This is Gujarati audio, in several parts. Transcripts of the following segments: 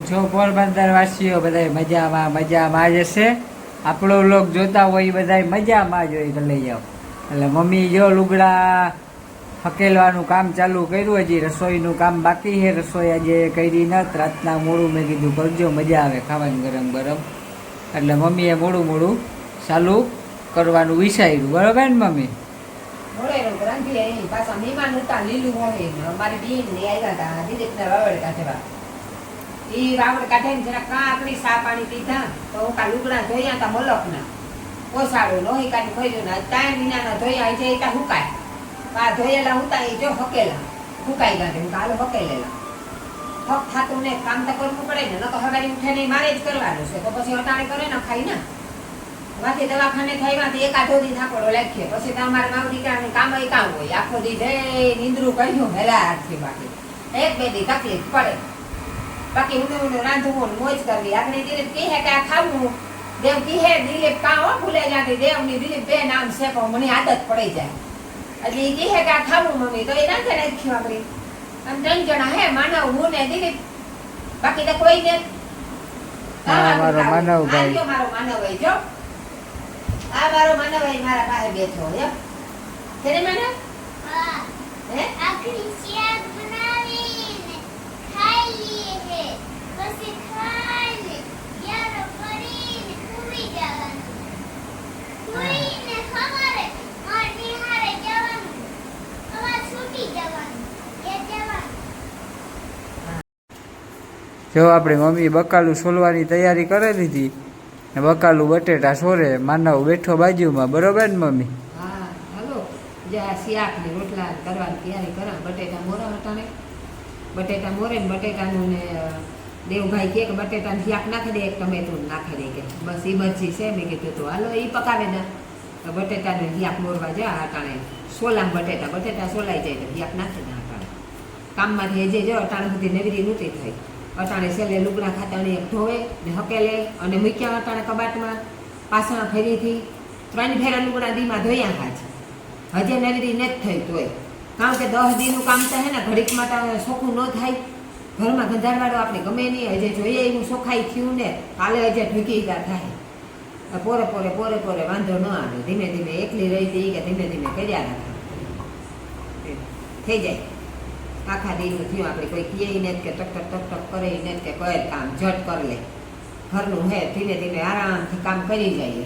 છો પોરબંદર વાસીઓ બધા મજામાં જ હશે। આપણો વ્લોગ જોતા હોય બધા મજામાં જ હોય તો લઈ જાઓ। એટલે મમ્મી જો લુગડા હકેલવાનું કામ ચાલુ કર્યું, હજી રસોઈનું કામ બાકી છે। રસોઈ આજે કરી નથી, રાતના મોડું મેં કીધું કરજો, મજા આવે ખાવાની ગરમ ગરમ। એટલે મમ્મીએ મોડું ચાલુ કરવાનું વિચાર્યું, બરાબર ને મમ્મી? વાવડ કાઢે ને જરા કાકડી સા પાણી પીધા તો હું કા લુગડા ધોયા તા મલક ના ઓસાડું લોહી કાઢી ખોઈલું ના તાય વિના ધોયા છે તા હુકાય આ ધોયેલા હુતા એ જો હકેલા હુકાઈ ગાંઠે હું કાલે હકેલેલા હક થાતું ને કામ તો કરવું પડે ને નતો હવારી ઉઠે ને મારે જ કરવાનું છે તો પછી અટાણે કરે ને ખાઈ ને વાથી દવાખાને થઈ વાથી એકાદો દી થાકોડો લાગીએ પછી તમારે માવ દીકરાનું કામ એ કામ હોય આખો દી જઈ નીંદરું કહ્યું હેલા હાથથી બાકી એક બે દી તકલીફ પડે। બાકી ઊંડું રાંધવું મોજ કરવી આપણે દિલીપ કહે કે આ ખાવું દેવ કહે દિલીપ કાં ભૂલે જાતી દેવની દિલીપ બે નામ છે પણ મને આદત પડી જાય એટલે એ કહે કે આ ખાવું મમ્મી તો એ રાંધે રાખ્યું આપણે આમ 3 જણા હે માનવ હું ને દિલીપ બાકી તો કોઈ ને મારો માનવભાઈ મારો માનવભાઈ જો આ મારો માનવભાઈ મારા પાસે બેઠો હે તેને માનવ હા હે આખરી શિયાળ બનાવીને ખાઈ લીએ હે પછી ખાઈને યારો કરીને સુઈ જવાનું સુઈને ખબરે મારી હારે જવાનું હવે છૂટી જવાનું એ જવાનું। જો આપણી મમ્મી બકાલું સોલવાની તૈયારી કરી લીધી ને બકાલું બટેટા સોરે, માનવ બેઠો બાજુમાં, બરોબર ને મમ્મી? હા હાલો જે આ શાક ને રોટલા કરવાની તૈયારી કરા બટેટા મોરા હટાણે બટેટા મોરે ને બટેટાનું ને દેવભાઈ કે બટેટાનું શાક નાખી દે એક ટમેટું નાખી દે કે બસ એ મરજી છે મેં કીધું તો હાલો એ પકાવે ને તો બટેટાનું શાક મોરવા જા હટાણે સોલામ બટેટા સોલાઈ જાય તો શાક નાખી દે હટાણે કામમાંથી જે જો અટાણે સુધી નવીરી નહોતી થઈ અટાણે છેલ્લે લુગડા ખાતાણી એક ધોવે ને હકેલે અને મૂક્યા અટાણે કબાટમાં પાછા ફેરીથી 3 ફેરા લુગડા દીમાં ધોયા ખા છે હજે નવીરી નથી થઈ તોય કારણ કે 10 દીનું કામ તો હે ને ઘડીકમાં તો ચોખ્ખું ન થાય ઘરમાં ગંધારવાળો આપણે ગમે નહીં હજે જોઈએ એવું ચોખાઈ થયું ને કાલે હજે ઢૂકીદાર થાય પોરે વાંધો ન આવે ધીમે ધીમે એકલી રહી જઈ કે ધીમે ધીમે કર્યા રાખે થઈ જાય આખા દીનું થયું આપણે કોઈ કહે ને કે ટક કરે ને કે કોઈ કામ ઝટ કરી લે ઘરનું હે ધીમે ધીમે આરામથી કામ કરી જાય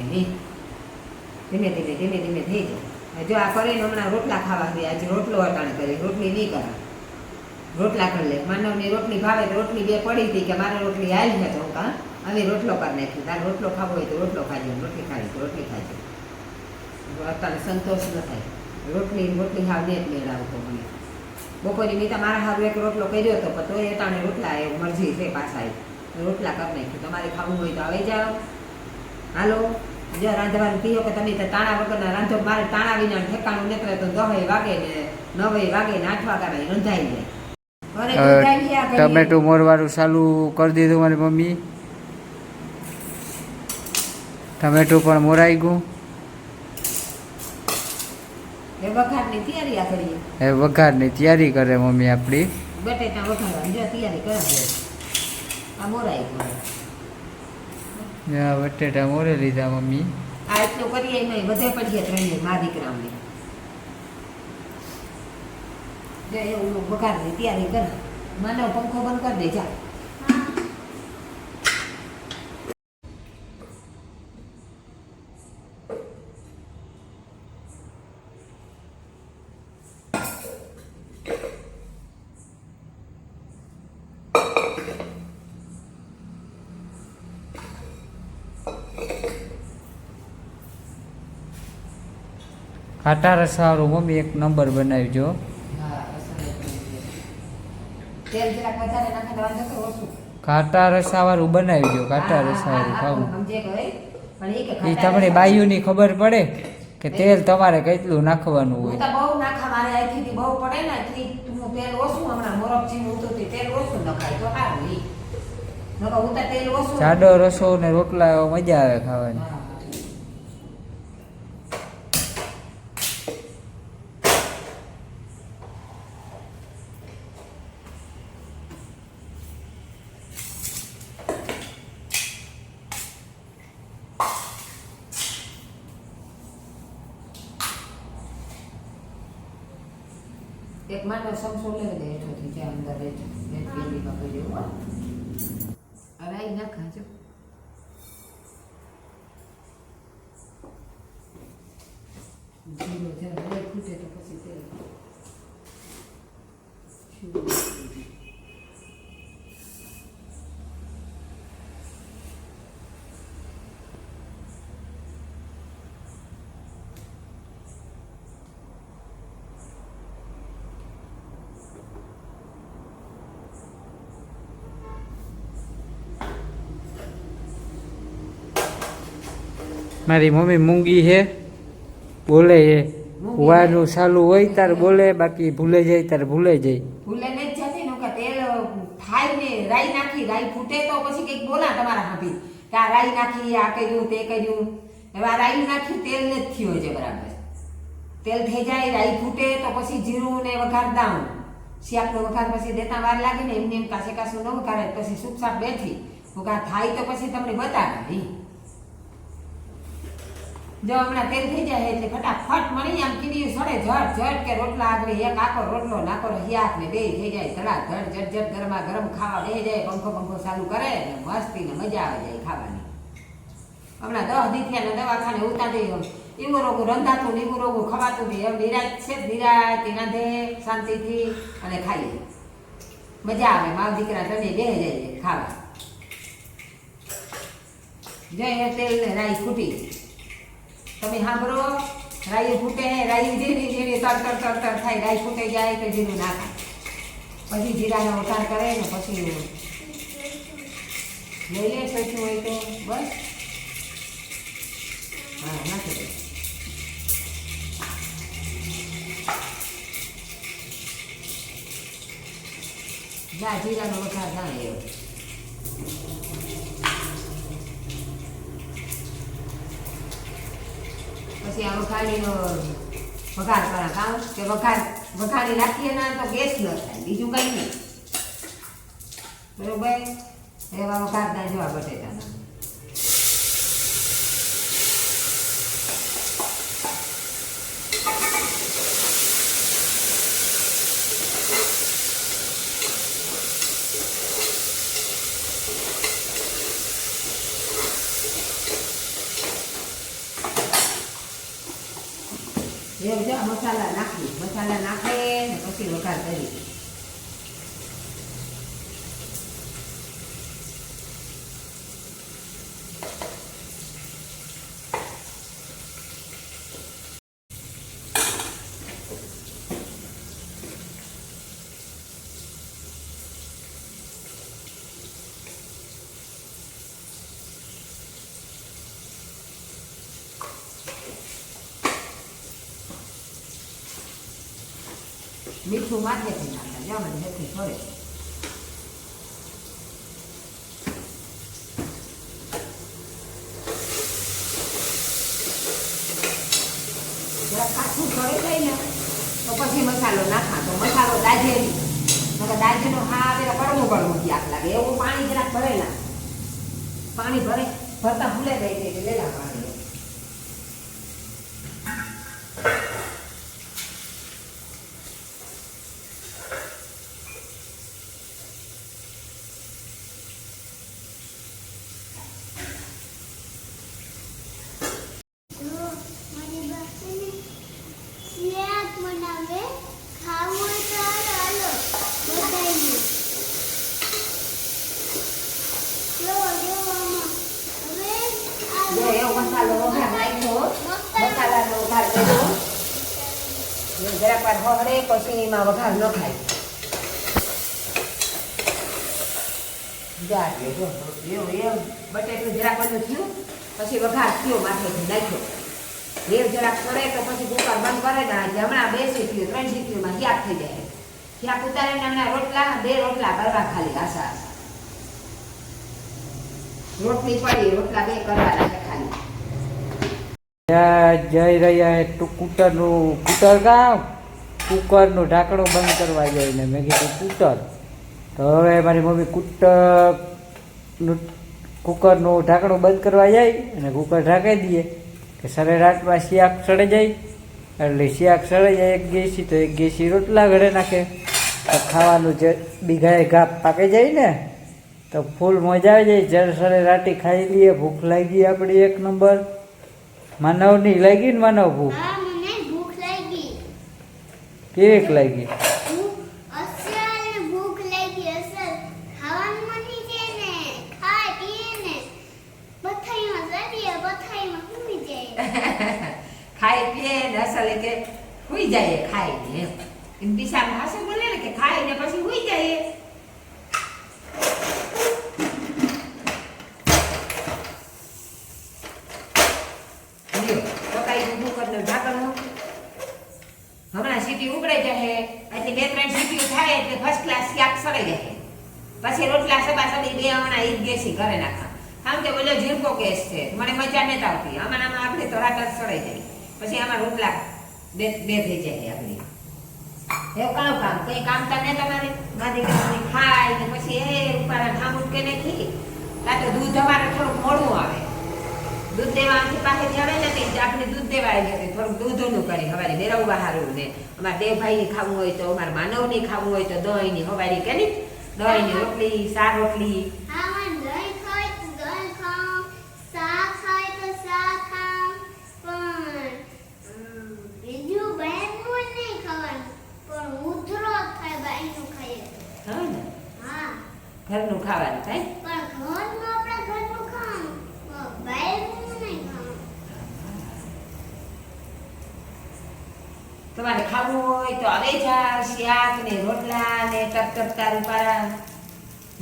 ધીમે ધીમે થઈ જાય। જો આ કરીને હમણાં રોટલા ખાવા ગયા આજે રોટલો અટાણે કરી રોટલી નહીં કરા રોટલા કરી લે માનવની રોટલી ભાવે તો રોટલી બે પડી હતી કે મારે રોટલી આવી છે તો હું કાં આવી રોટલો કરી નાખી તારે રોટલો ખાવો હોય તો રોટલો ખાજો રોટલી ખાવી તો રોટલી ખાજો અત્યારે સંતોષ ન થાય રોટલી હાવ ને જ મેળ આવતો મને બપોરની મીતા મારા હારું એક રોટલો કર્યો હતો પણ તોય અટાણે રોટલા એવું મરજી છે પાછા રોટલા કરી નાખ્યું તમારે ખાવું હોય તો આવી જાઓ હાલો જો રાંધવાનું કહીઓ કે તમે તો તાણા વગરના રાંધો મારે તાણા વિના ઠેકાણું નીકળે તો 10 વાગે ને 9 વાગે ને 8 વાગે રંધાઈ જાય। ટમેટું મોરવાનું ચાલુ કરી દીધું મારી મમ્મી, ટમેટું પણ મોરાઈ ગયું। વઘારની તૈયારી કરે મમ્મી આપણી બટેટા વઘારવાની જો તૈયારી કરે આ મોરાઈ ગયું બટેટા મોરે લીધા મમ્મી આ એટલું કરીએ નહીં બધે પડીએ 3 મા દીકરાઓને જો એવું વઘારની તૈયારી કરે માનવ પંખો બંધ કરી દે જા। ખાટા રસાવાળું મમ્મી એક નંબર બનાવજો। ખાટા રસાવાળું બનાવજો, ખાટા રસાવાળું ખાવું એ તમને બાયુની ખબર પડે કે તેલ તમારે કેટલું નાખવાનું હોય। બહુ નાખા મારે અહીંથી બહુ પડે ને એટલી તેલ ઓછું હમણાં મોરબજી ઉતરતી તેલ ઓછું નખાય તો સારું ઈ નકો હું તો તેલ ઓછું જાડો રસો ને રોટલા મજા આવે ખાવાની। એક માટો સમસો લઈ દે હેઠોથી જ્યાં અંદર રહેજો પેલીમાં કરી દેવું રાઈ નાખાજો જીરો જ્યારે રાઈ ફૂટે તો પછી તેલ મારી મમ્મી મૂંગી છે બોલે છે કુવાનું ચાલુ હોય ત્યારે બોલે બાકી ભૂલે જાય ત્યારે ભૂલે જાય ભૂલે ને જ જતી ને કે તેલ થાય ને રાઈ નાખી રાઈ ફૂટે તો પછી કંઈક બોલા તમારા હાભી કે આ રાઈ નાખી આ કર્યું તે કર્યું એવા રાઈ નાખી તેલ ને જ થયું છે બરાબર તેલ થઈ જાય રાઈ ફૂટે તો પછી જીરું ને વઘાર દાઉં શિયાળનો વઘાર પછી દેતા વાર લાગે ને એમને એમ કાશે કાશું ન વઘારે પછી સૂપ સાપ બેઠી વઘાર થાય તો પછી તમને બતાવે જો હમણાં તેલ થઈ જાય એટલે ફટાફટ મળી આમ કીડી સડે ઝટ ઝટ કે રોટલા આગળ એક આખો રોટલો નાખો હિયાક ને બે થઈ જાય ધડા ધડ ઝટ ઝટ ગરમા ગરમ ખાવા બે જાય પંખો પંખો ચાલુ કરે ને મસ્તી ને મજા આવે જાય ખાવાની હમણાં 10 દીઠિયા ને દવાખાને ઉતારી એવું રોગું રંધાતું એવું રોગું ખવાતું બી એમ નિરાત છે નિરાત રાંધે શાંતિથી અને ખાઈએ મજા આવે માવ દીકરા તને બે જાય ખાવા જય તેલ ને રાઈ ફૂટી તમે સાંભળો રાઈ ફૂટે રાઈ ઝીણી ઝીણી તર તર તર તર થાય રાઈ ફૂટે જાય તો જીરું નાખે પછી જીરાનો વઘાર કરે ને પછી લઈ લે સોચું હોય તો બસ હા નાખી દે જા જીરાનો વઘાર ના એવો પછી આ વઘારીનો વઘાર કરા કામ કે વઘારી રાખીએ ના તો ગેસ ન થાય બીજું કંઈ નહીં બરોબર એવા વઘારના જેવા બટેટાના એવું જો મસાલા નાખી મસાલા નાખે ને પછી વઘાર કરી મીઠું માથેથી નાખે જમણ હેઠી થોડે જરા કાચું થોડે જાય ને તો પછી મસાલો નાખા તો મસાલો દાજે નહીં દાજેનો હા પેલા કડવું કડવું ક્યાંક લાગે એવું પાણી જરાક ભરેલા પાણી ભરતા ભૂલે જાય છે લેલા પાણી મસાલો વઘાર નાખ્યો મસાલાનો વઘાર કર્યો જરાક વાર હળે પછી એમાં વઘાર ન ખાય એવું બટેટું જરાક બધું થયું પછી વઘાર થયો માથેથી નાખ્યો રેવ જરાક પડે તો પછી કુકર બંધ કરે ને હમણાં 2 સીટીઓ 3 સીટીઓમાં ક્યાંક થઈ જાય ક્યાંક ઉતારીને હમણાં રોટલા 2 રોટલા કરવા ખાલી આશા રોટલી પડી રોટલા 2 કરવાના છે ખાલી જઈ રહ્યા કુકર ગામ કુકરનું ઢાંકણું બંધ કરવા જાય ને મેં કીધું કુકર તો હવે મારી મમ્મી કુકરનું ઢાંકણું બંધ કરવા જાય અને કુકર ઢાંકી દઈએ કે સરેરાટમાં શિયાક ચડે જાય એટલે શાક સળાઈ જાય એક ગેસી તો એક ગેસી રોટલા ઘરે નાખે તો ખાવાનું જે બીઘાએ ઘા પાકી જાય ને તો ફૂલ મજા આવી જાય. જળ સરે રાટી ખાઈ લઈએ. ભૂખ લાગી આપણી એક નંબર. માનવની લાગી ને માનવ ભૂખ હા મને ભૂખ લાગી. કેવીક લાગી? અસલ ભૂખ લાગી. અસલ ખાવાનું મની છે ને ખાય પીએ ને બથાઈમાં જડીએ બથાઈમાં હુઈ જાય. ખાઈ પીએ ને અસલ કે હુઈ જાય ખાઈને એમ દિશા ભાષા બોલે ને કે ખાઈને પછી હુઈ જાય. હમણાં સીટી ઉકળાઈ જાય એટલે 2-3 સીટીઓ થાય એટલે ફર્સ્ટ ક્લાસ શાક સડાઈ જાય. પછી રોટલા સબા સડી બે હમણાં ઈદ ગેસી ઘરે નાખા. કારણ કે બોલો ઝીણકો ગેસ છે મને મજા નથી આવતી. આમાં આપણે તો રાત જ સડાઈ જાય. પછી આમાં રોટલા બે થઈ જાય આપણી. એવું કામ કઈ કામ તને તમારે મારી ખાય ને પછી એ ઉપાડા ઠામું કે નાખી કાં તો દૂધ અમારે થોડુંક મોડું આવે. દૂધ દેવા આમથી પાસેથી આવે ને આપણે દૂધ દેવા આવી જતી થોડુંક દૂધનું કરી હવારી મેળવવા સારું ને અમારે દેવભાઈને ખાવું હોય તો અમારે માનવની ખાવું હોય તો દહીંની હવારી કે નહીં દહીંની રોટલી શાક રોટલી. હા મને દહીં ખાય તો દહીં ખાઉં, શાક ખાય તો શાક ખાઉં, પણ બીજું બહારનું નહીં ખાવાનું. પણ ઉધરો થાય બહારનું ખાઈએ તો. હા ને હા ઘરનું ખાવાનું થાય. પણ ઘરનું આપણે ઘરનું ખાવાનું બહારનું નહીં ખાવાનું. તમારે ખાવું હોય તો અવેજા શાક ને રોટલા ને ટપટપતા રૂપારા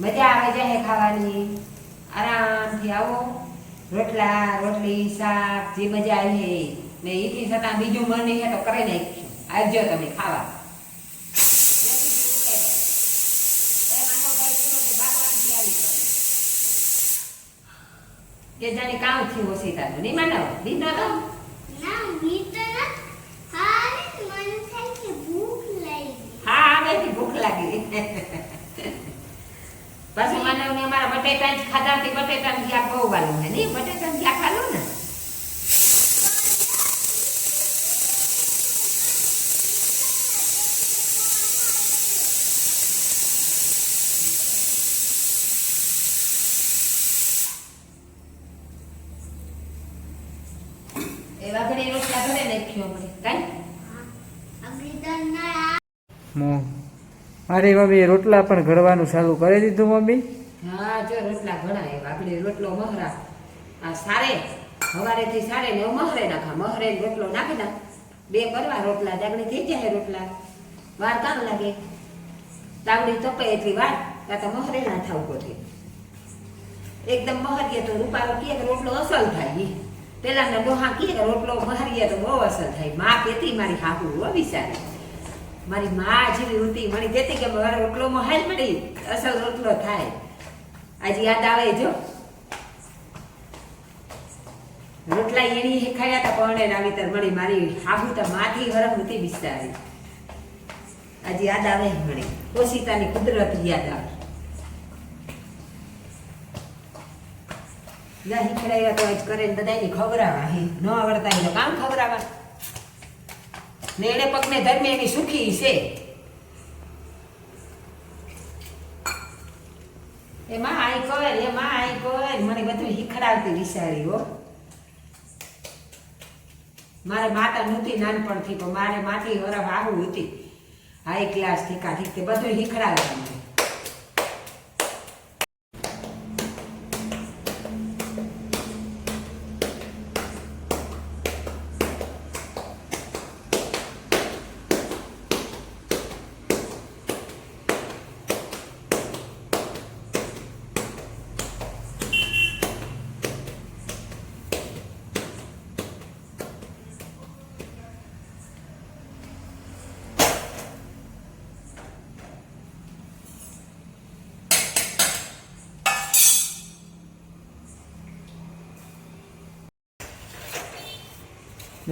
મજા આવે જાય ખાવાની. આરામથી આવો રોટલા રોટલી શાક જે મજા આવી ને એથી છતાં બીજું મન નહીં તો કરી નાખીશું. આવજો તમે ખાવા. કે જાણે કામ થયું ઓછી તારું નહીં માનવ દીનો તો ના મીઠા ના હા મને થાય કે ભૂખ લાગી. હા આવેથી ભૂખ લાગી. પાછું માનવને અમારા બટેટા જ ખાધાથી બટેટાનું શાક બહુ વાલું છે નહીં બટેટાનું શાક ખાલું ને એવા ઘરે રોટલા ઘરે નાખ્યો આપણે કાંઈ અગલી તો ના મારી મમ્મી રોટલા પણ ઘડવાનું ચાલુ કરી દીધું મમ્મી. હા જો રોટલા ઘણા એવા આપણે રોટલો મહરા આ સારે સવારેથી સારે ને મહરે નાખા મહરે રોટલો નાખી ના 2 કરવા રોટલા દાગડી થઈ જાય રોટલા વાર કામ લાગે તાવડી તપે એટલી વાર કાં તો મહરે ના થાવ કોથી એકદમ મહરીએ તો રૂપારો કહે કે રોટલો અસલ થાય. પેલાના ડોહા કહે કે રોટલો મહરીએ તો બહુ અસલ થાય. માં કહેતી મારી હાહુ હો વિચારી મારી માં જેવી હતી મને કહેતી કે મારો રોટલો મહાલ મળી અસલ રોટલો થાય. આજે યાદ આવે જો રોટલા એની ખાયા તા પણ આવી તર મળી મારી હાહુ તો માથી હરખ નથી વિચારી. આજે યાદ આવે મને ઓશિતાની કુદરત યાદ આવે. ના હિખડાવ્યા તો આજ કરે ને બધાને ખવડાવા હે ન આવડતા હોય તો કામ ખવડાવા ને એને પગને ધર્મે એની સુખી છે. એમાં આઈ કર મને બધું હિખડાવતી વિચારી હો. મારે માતા નહોતી નાનપણથી તો મારે માથી હરફ આવું હતી હાઈ ક્લાસ થી કાઢી તે બધું હિખડાવવાનું.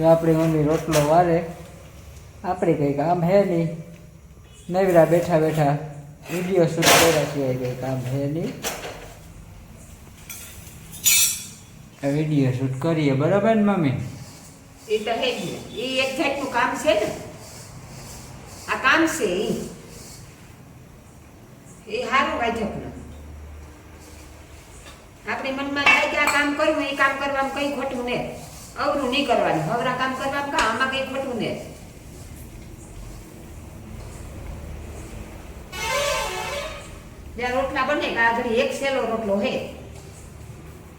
જો આપણી મમ્મી રોટલો વારે આપણે કંઈ કામ હે નહીં નવરા બેઠા બેઠા વિડીયો શૂટ કર્યા સિવાય કંઈ કામ હે નહીં. વિડીયો શૂટ કરીએ બરાબર ને મમ્મી? એ તો હે જ ને એ એક જાતનું કામ છે ને આ કામ છે એ સારું વાજબનું આપણે મનમાં થાય કે આ કામ કરવું એ કામ કરવામાં કઈ ખોટું ને અવરું નહીં કરવાનું હવરા કામ કરવામાં કા આમાં કઈ ખોટું ને જ્યાં રોટલા બને કે આ ઘડી એક સેલો રોટલો હે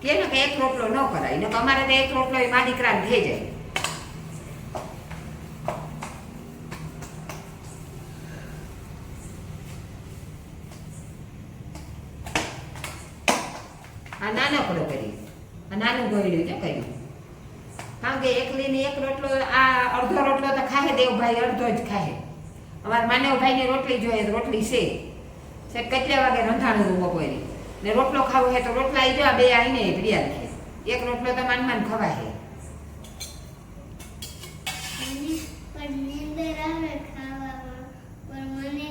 કે ને કે એક રોટલો ન કરાય ને અમારે તો એક રોટલો એ મા દીકરાને થઈ જાય આ નાનકડો કરી આ નાનું ગોળ્યું છે કર્યું કારણ કે એકલીની એક રોટલો આ અડધો રોટલો તો ખાહે દેવભાઈ અડધો જ ખાહે અમારા માનવભાઈની રોટલી જોઈએ તો રોટલી છે કેટલા વાગે રંધાણું બપોરી ને રોટલો ખાવો હે તો રોટલા આવી જો બે આવીને પ્રિયા છે એક રોટલો તો માન ખવાય હે પણ નીંદર આવે ખાવામાં પણ મને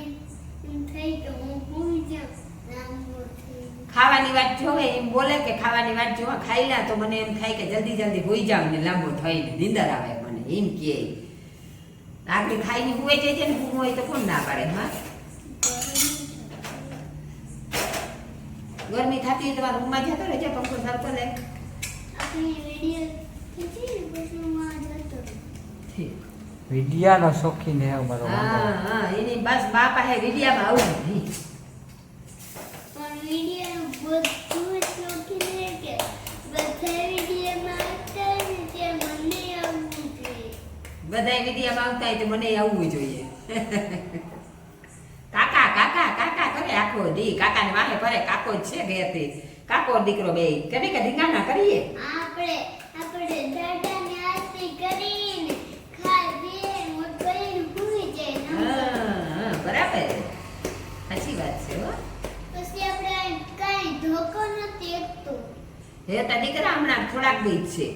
એમ થઈ કે હું ભૂલી જાઉં લાંબો થઈ ખાવાની વાત જોવે એમ બોલે કે ખાવાની વાત જોવા ખાઈ લા તો મને એમ થાય કે જલ્દી જલ્દી હોઈ જાવ ને લાંબો થઈને નીંદર આવે મને એમ કે આગળ ખાઈને હુએ જાય છે ને હું હોય તો કોણ ના પાડે હા ગરમી થતી તમારા રૂમમાં જતો રહેજે પંખો ચાલતો લે આપણી વિડિયો ખીચી ને પછી હું આ જતો ઠીક વિડિયાનો શોખીન હે અમારો હા એની બસ બાપ હે વિડિયામાં આવું નહીં પણ વિડિયો બધું શોખીન છે કે બધા વિડિયોમાં આવતા ને તે મને આવવું જોઈએ બધાય વિડિયામાં આવતા હોય તો મને આવવું જોઈએ કાકા કાકા કાકા કરે આખો દી કાકાને વાહે ફરે કાકો જ છે ઘેરથી કાકો દીકરો બે કેને કે ઢીંગાણા કરીએ આપણે દાદાને આરતી કરીને ખાઈ મોટ કરીને ભૂલી જાય હા બરાબર સાચી વાત છે હો પછી આપણે કાઈ ધોકો નથી એકતો હે તા દીકરા હમણાં થોડાક દી જ છે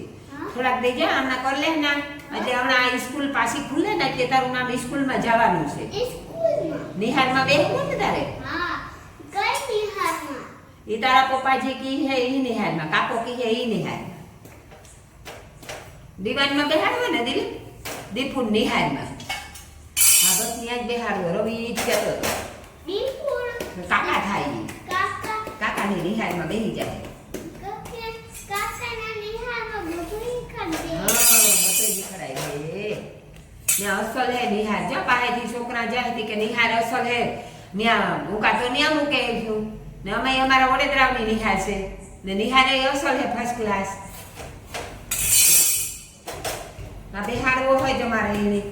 થોડાક દી જાય હમણાં કર લે ના એટલે હમણાં આ સ્કૂલ પાછી ખુલે ને એટલે તારું નામ સ્કૂલમાં જવાનું છે સ્કૂલમાં નિહારમાં બેહવું ને તારે હા કઈ નિહારમાં એ તારા પપ્પા જે કી હે ઈ નિહારમાં કાકો કી હે ઈ નિહારમાં દીવાનમાં બેહાડવા ને દીપુન નિહારમાં હા બસ ત્યાં જ બેહાડવો રવિ ઈ જ કહેતો હતો દીપુર કાકા થાય ઈ કાકા કાકાની નિહારમાં બેહી જાય કાકાના નિહારમાં બધું કરી દે હા બધું શીખડાય હે ને અસલ હે નિહાર જો પાહેથી છોકરા જાય હતી કે નિહાર અસલ હે ન્યા મુકા તો ન્યા મૂકે છું ને અમે અમારા વડોદરાની નિહાર છે ને નિહાર એ અસલ હે ફર્સ્ટ ક્લાસ ના બેહાડવો હોય તમારે એની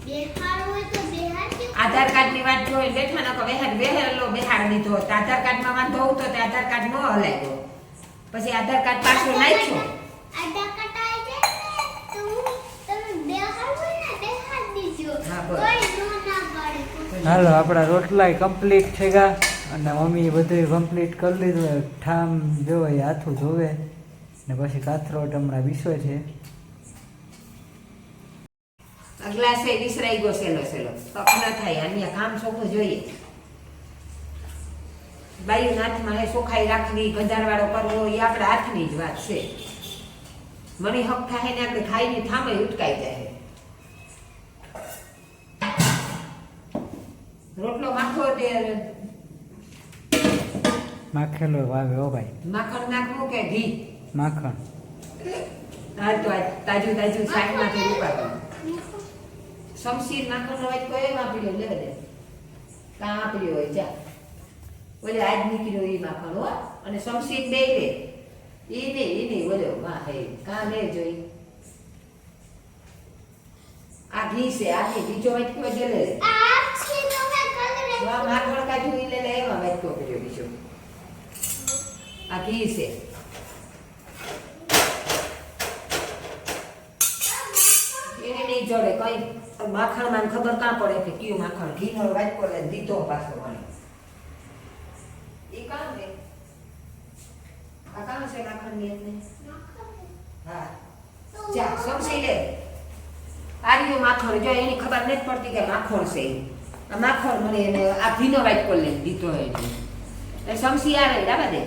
બેહાર હોય તો બેહાર કે આધાર કાર્ડ ની વાત જોઈ બેઠા ન કે બેહેલો બેહાડ દીધો તો આધાર કાર્ડ માં વાંધો હતો તો આધાર કાર્ડ નો હલાવ્યો પછી આધાર કાર્ડ પાછું નાખ્યો આડા કટાઈ જાય ને તો તમે બેહાર હોય ને બેહાર દીજો હા, બસ. કોઈ નો ના પાડે હાલો આપણા રોટલાય કમ્પ્લીટ થઈ ગયા અને મમ્મીએ બધું કમ્પ્લીટ કરી લીધું ઠામ જોવે હાથું ધોવે ને પછી કાથરોટ હમણાં વિસો છે આ ગ્લાસ એ વિસરાઈ ગયો સેલો તક ન થાય અન્ય કામ સોખું જોઈએ બાયું હાથમાં હે સોખાઈ રાખવી ગંધારવાળો કરવો એ આપણા હાથની જ વાત છે મને હક થાય ને આપણે ખાઈને થામે ઉટકાઈ જાય રોટલો માખો તે માખેલો વાવે ઓ ભાઈ માખણ નાખવું કે ઘી માખણ હા તો આ તાજું શાકમાંથી રૂપાતું શમશીર માખણ હોય કોઈ વાપર્યો લેવા દે કાં વાપર્યો હોય જા ઓલે આજ નીકળ્યો એ માખણ હો અને શમશીર બે લે એ નહીં ઓલો વાહ હે કાં લે જોઈ આ ઘી છે આ ઘી બીજો વાટકો જે લે આ છે તો મે કલર વાહ માખણ કાઢ્યું ઈ લે એમાં વાટકો કર્યો બીજો આ ઘી છે એને નહીં જોડે કઈ માખણ માં ખબર કાં પડે કે કયું માખણ ઘી નો વાટકો લે દીધો પાછો મને ઈ કામ છે આ કામ છે માખણ ની એટલે હા જા સમજી લે આર્યું માખણ જો એની ખબર નથી પડતી કે માખણ છે આ માખણ મને એને આ ભીનો વાટકો લે દીધો એટલે સમસી આ રહી દાબા દે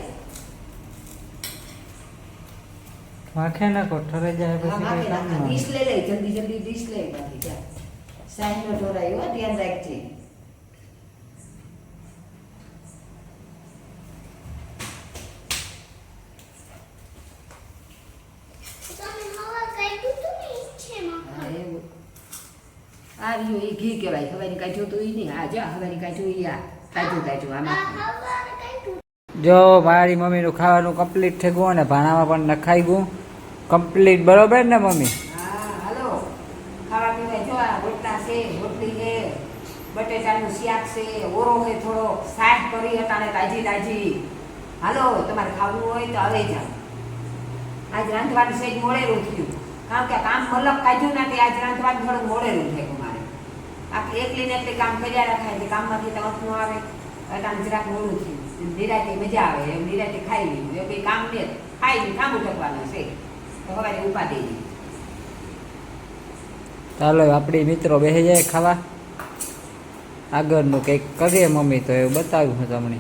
વાંખે ના કો ઠરે જાય હા, પછી માગે કઈ કામ નાખા. ન ડીશ લઈ લે જલ્દી જલ્દી ડીશ લઈ બાકી જા સાઈડ નો ઢોરાય હો ધ્યાન રાખજે તમે હવા કાઢ્યું તું ને ઈચ્છે હા, માં એવું. આ રહ્યું એ ઘી કહેવાય હવાની કાઢ્યું તો ઈ નહીં આ જો હવાની કાઢ્યું ઈ આ તાજું તાજું આ આમાં હવા કાઢ્યું જો મારી મમ્મીનું ખાવાનું કમ્પ્લીટ થઈ ગયું અને ભાણામાં પણ નખાઈ ગયું કમ્પ્લીટ બરોબર ને મમ્મી હા હાલો ખાવા પીવા જો આ રોટલા છે રોટલી છે બટેટાનું શાક છે ઓરો છે થોડો શાક કરી અટાણે તાજી તાજી હાલો તમારે ખાવું હોય તો હવે જાઓ આજ રાંધવાનું સેજ મોડેલું થયું કારણ કે કામ મલક કાઢ્યું નથી આજ રાંધવાનું થોડું મોડેલું થયું મારે આખી એકલીને એકલી કામ કર્યા રખાય એટલે કામમાંથી તરફ ન આવે અટાણે જરાક મોડું થયું નિરાતે મજા આવે એમ નિરાતે ખાઈ લીધું એવું કંઈ કામ નહીં ખાઈ કામ ઉઠકવાનું છે તો હવે ઉપાધિ નહીં ચાલો આપણી મિત્રો બેસી જાય ખાવા આગળનું કંઈક કરીએ મમ્મી તો એવું બતાવ્યું હું તમને